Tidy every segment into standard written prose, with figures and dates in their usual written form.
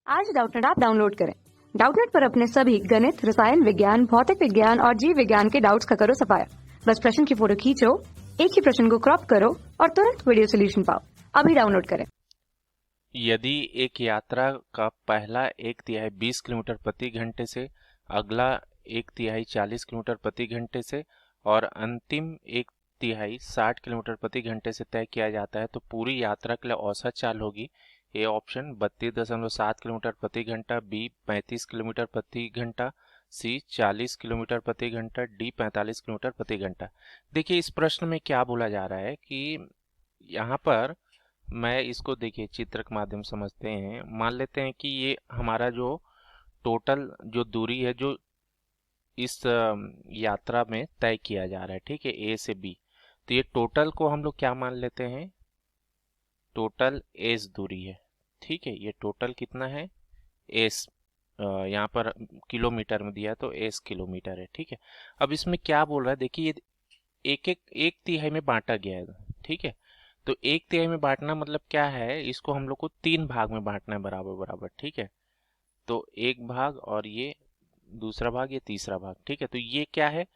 आज Doubtnut app download करें। Doubtnut पर अपने सभी गणित, रसायन विज्ञान, भौतिक विज्ञान और जीव विज्ञान के डाउट्स का करो सफाया। बस प्रश्न की फोटो खींचो, एक ही प्रश्न को क्रॉप करो और तुरंत वीडियो सोल्यूशन पाओ। अभी डाउनलोड करें। यदि एक यात्रा का पहला एक तिहाई 20 किलोमीटर प्रति घंटे से, अगला एक तिहाई 40 किलोमीटर प्रति घंटे से और अंतिम एक तिहाई 60 किलोमीटर प्रति घंटे से तय किया जाता है, तो पूरी यात्रा के लिए औसत चाल होगी। ए ऑप्शन 32.7 किलोमीटर प्रति घंटा, बी 35 किलोमीटर प्रति घंटा, सी 40 किलोमीटर प्रति घंटा, डी 45 किलोमीटर प्रति घंटा। देखिए इस प्रश्न में क्या बोला जा रहा है कि यहाँ पर मैं इसको देखिए चित्र के माध्यम से समझते हैं। मान लेते हैं कि ये हमारा जो टोटल जो दूरी है जो इस यात्रा में तय किया जा रहा है, ठीक है, ए से बी। तो ये टोटल को हम लोग क्या मान लेते हैं, टोटल एस दूरी है, ठीक है। ये टोटल कितना है, एस, यहाँ पर किलोमीटर में दिया है तो एस किलोमीटर है, ठीक है। अब इसमें क्या बोल रहा है, देखिए ये एक तिहाई में बांटा गया है, ठीक है। तो एक तिहाई में बांटना मतलब क्या है, इसको हम लोग को 3 भाग में बांटना है बराबर बराबर, ठीक है। तो एक भाग और ये दूसरा भाग, ये तीसरा भाग, ठीक है। तो ये क्या है,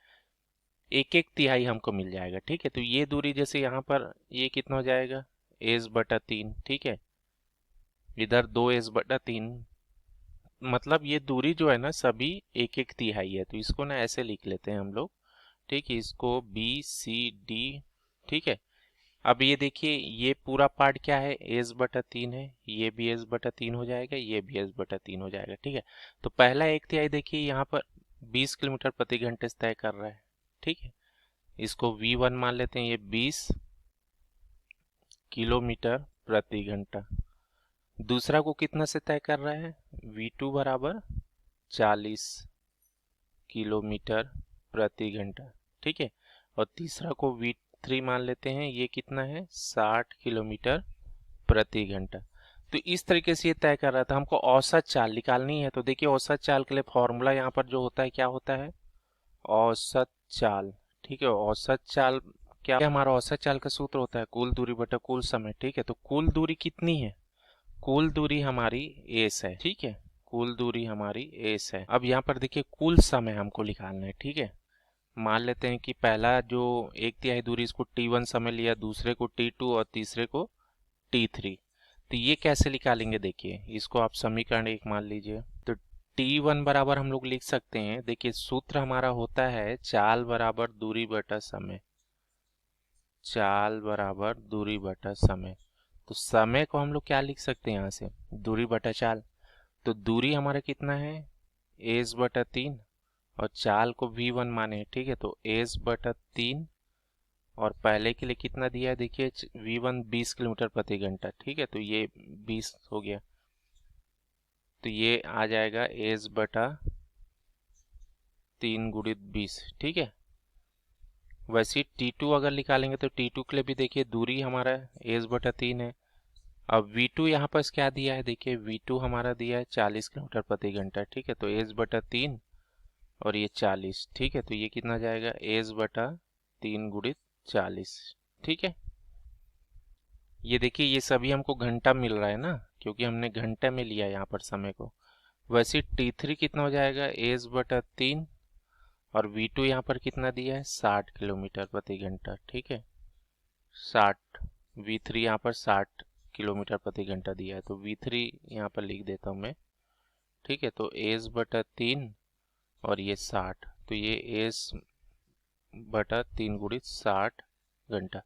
एक एक तिहाई हमको मिल जाएगा, ठीक है। तो ये दूरी जैसे यहाँ पर ये कितना हो जाएगा, एस/3, ठीक है। इधर 2s/3, मतलब ये दूरी जो है ना सभी एक एक तिहाई है। तो इसको ना ऐसे लिख लेते हैं हम लोग, ठीक है। इसको BCD, ठीक है। अब ये देखिए ये पूरा पार्ट क्या है, एस/3 है, ये भी एस/3 हो जाएगा, ये भी एस/3 हो जाएगा, ठीक है। तो पहला एक तिहाई देखिए यहाँ पर 20 किलोमीटर प्रति घंटे से तय कर रहा है, ठीक है। इसको V1 मान लेते हैं, ये 20 किलोमीटर प्रति घंटा। दूसरा को कितना से तय कर रहा है, V2 बराबर 40 किलोमीटर प्रति घंटा, ठीक है। और तीसरा को V3 मान लेते हैं, ये कितना है, 60 किलोमीटर प्रति घंटा। तो इस तरीके से ये तय कर रहा था। हमको औसत चाल निकालनी है। तो देखिए औसत चाल के लिए फॉर्मूला यहाँ पर जो होता है क्या होता है, औसत चाल, ठीक है। औसत चाल क्या है, हमारा औसत चाल का सूत्र होता है कुल दूरी बटा कुल समय, ठीक है। तो कुल दूरी कितनी है, कुल दूरी हमारी एस है, ठीक है। कुल दूरी हमारी एस है। अब यहाँ पर देखिए कुल समय हमको निकालना है, ठीक है। मान लेते हैं कि पहला जो एक तिहाई दूरी इसको T1 समय लिया, दूसरे को T2 और तीसरे को T3। तो ये कैसे निकालेंगे, देखिए इसको आप समीकरण 1 मान लीजिए। तो T1 बराबर हम लोग लिख सकते हैं, देखिए सूत्र हमारा होता है चाल बराबर दूरी बटा समय, चाल बराबर दूरी बटा समय। तो समय को हम लोग क्या लिख सकते हैं यहाँ से, दूरी बटा चाल। तो दूरी हमारा कितना है, एस/3, और चाल को V1 माने, ठीक है। तो एस/3 और पहले के लिए कितना दिया है, देखिए V1 20 किलोमीटर प्रति घंटा, ठीक है। तो ये 20 हो गया, तो ये आ जाएगा एस/3 गुणित 20, ठीक है। वैसे T2 अगर निकालेंगे तो T2 के लिए भी देखिए दूरी हमारा एस/3 है। अब V2 यहाँ पर क्या दिया है, देखिए V2 हमारा दिया है 40 किलोमीटर प्रति घंटा, ठीक है। तो एस/3 और ये 40, ठीक है। तो ये कितना जाएगा, एस/3 गुणित 40, ठीक है। ये देखिए ये सभी हमको घंटा मिल रहा है ना, क्योंकि हमने घंटे में लिया यहाँ पर समय को। वैसे T3 कितना हो जाएगा, एस/3 और V2 यहाँ पर कितना दिया है, 60 किलोमीटर प्रति घंटा, ठीक है। 60, V3 यहाँ पर 60 किलोमीटर प्रति घंटा दिया है, तो V3 यहाँ पर लिख देता हूँ मैं, ठीक है। तो एस/3 और ये 60, तो ये एस/3 गुणित 60 घंटा।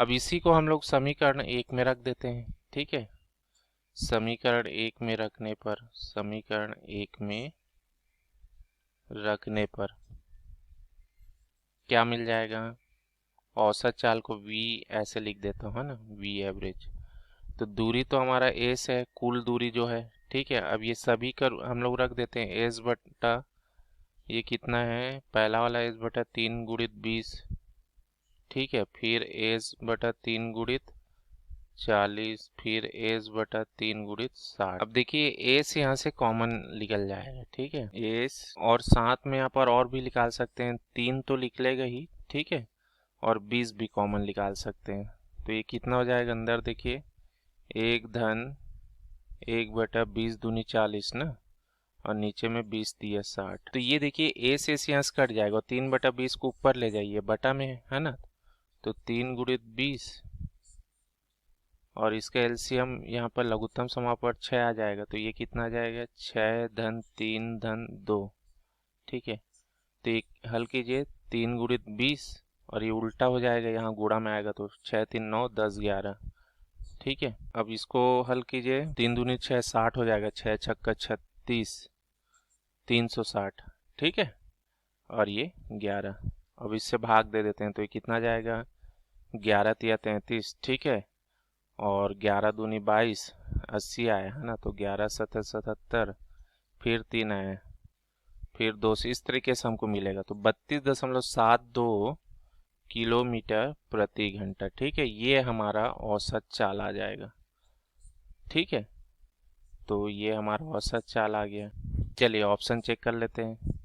अब इसी को हम लोग समीकरण 1 में रख देते हैं, ठीक है। समीकरण 1 में रखने पर, समीकरण 1 में रखने पर क्या मिल जाएगा, औसत चाल को V ऐसे लिख देता हूँ, है ना, V एवरेज। तो दूरी तो हमारा एस है, कुल दूरी जो है, ठीक है। अब ये सभी कर हम लोग रख देते हैं, एस बटा ये कितना है, पहला वाला एस/3 गुणित 20, ठीक है। फिर एस/3 गुणित 40, फिर एस/3 गुणित 60। अब देखिए एस यहाँ से कॉमन निकल जाएगा, ठीक है। एस और साथ में यहाँ पर और भी निकाल सकते हैं, 3 तो निकलेगा ही, ठीक है। और 20 भी कॉमन निकाल सकते हैं। तो ये कितना हो जाएगा, अंदर देखिए 1 धन 1/20 दूनी 40 ना, और नीचे में 20 दिया 60। तो ये देखिए ए से यहाँ से कट जाएगा, 3/20 को ऊपर ले जाइए, बटा में है ना, तो 3 × 20, और इसका एलसीएम यहाँ पर लघुत्तम समापवर्त 6 आ जाएगा। तो ये कितना आ जाएगा, 6 धन 3 धन 2। ठीक है, तो एक हल कीजिए, 3 × 20, और ये उल्टा हो जाएगा, यहाँ गुणा में आएगा, तो 6 3 9 10 11। ठीक है, अब इसको हल कीजिए, 3 दूनी 6 60 हो जाएगा, 6 छक्का 36, 360। ठीक है, और ये 11। अब इससे भाग दे देते हैं, तो ये कितना जाएगा, 11 तिया 33। ठीक है, और 11 दूनी 22, 80 आया है ना, तो 11 7 77, फिर 3 आया, फिर 2 से, इस तरीके से हमको मिलेगा। तो 32.72 किलोमीटर प्रति घंटा। ठीक है, ये हमारा औसत चाल आ जाएगा। ठीक है, तो ये हमारा औसत चाल आ गया। चलिए ऑप्शन चेक कर लेते हैं।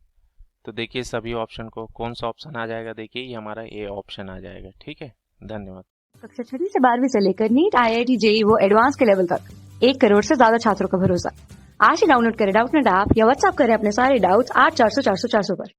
तो देखिए सभी ऑप्शन को, कौन सा ऑप्शन आ जाएगा, देखिए ये हमारा ए ऑप्शन आ जाएगा। ठीक है, धन्यवाद। कक्षा 6 से 12वीं से लेकर नीट, IIT, JEE वो एडवांस के लेवल तक 1 करोड़ से ज्यादा छात्रों का भरोसा। आज ही डाउनलोड करें डाउटनेट ऐप या व्हाट्सएप करें अपने सारे डाउट्स 8400 400 400 पर।